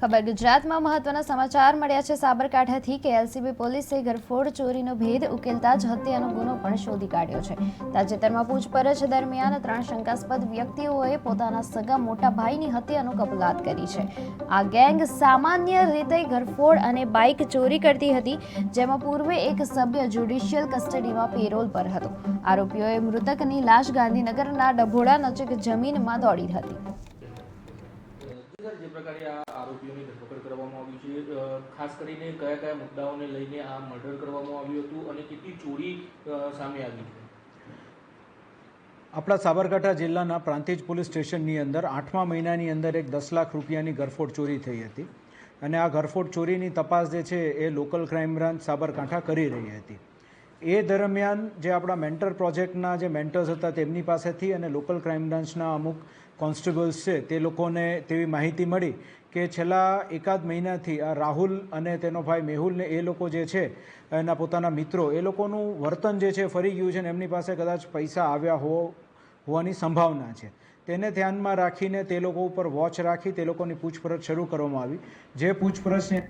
ખબર ગુજરાતમાં મહત્વના સમાચાર મળ્યા છે સાબરકાંઠાથી કે એલસીબી પોલીસે ઘરફોડ ચોરીનો ભેદ ઉકેલતા જ હત્યાનો ગુનો પણ શોધી કાઢ્યો છે। તાજેતરમાં પૂછપરછ દરમિયાન 3 શંકાસ્પદ વ્યક્તિઓએ પોતાના સગા મોટા ભાઈની હત્યાનો કબૂલાત કરી છે। આ ગેંગ સામાન્ય રીતે ઘરફોડ અને બાઇક ચોરી કરતી હતી, જેમાં પૂર્વે એક સભ્ય જ્યુડિશિયલ કસ્ટડીમાં પેરોલ પર હતો। આરોપીઓએ મૃતકની લાશ ગાંધીનગરના ડભોડા નજીક જમીનમાં દોડી હતી। જે પ્રકારે આ આરોપીઓની ધરપકડ કરવામાં આવી છે, ખાસ કરીને કયા કયા મુદ્દાઓને લઈને આ મર્ડર કરવામાં આવ્યું હતું અને કેટલી ચોરી સામે આવી છે? આપણા સાબરકાંઠા જિલ્લાના પ્રાંતિજ પોલીસ સ્ટેશનની અંદર 8મા મહિનાની અંદર એક 10 લાખ રૂપિયાની ઘરફોડ ચોરી થઈ હતી અને આ ઘરફોડ ચોરીની તપાસ જે છે એ લોકલ ક્રાઇમ બ્રાન્ચ સાબરકાંઠા કરી રહી હતી। એ દરમિયાન જે આપણા મેન્ટર પ્રોજેક્ટના જે મેન્ટર્સ હતા તેમની પાસેથી અને લોકલ ક્રાઇમ બ્રાન્ચના અમુક કોન્સ્ટેબલ્સ છે તે લોકોને તેવી માહિતી મળી કે છેલ્લા એકાદ મહિનાથી આ રાહુલ અને તેનો ભાઈ મેહુલને એ લોકો જે છે એના પોતાના મિત્રો એ લોકોનું વર્તન જે છે ફરી ગયું છે અને એમની પાસે કદાચ પૈસા આવ્યા હોવાની સંભાવના છે। તેને ધ્યાનમાં રાખીને તે લોકો ઉપર વોચ રાખી તે લોકોની પૂછપરછ શરૂ કરવામાં આવી। જે પૂછપરછની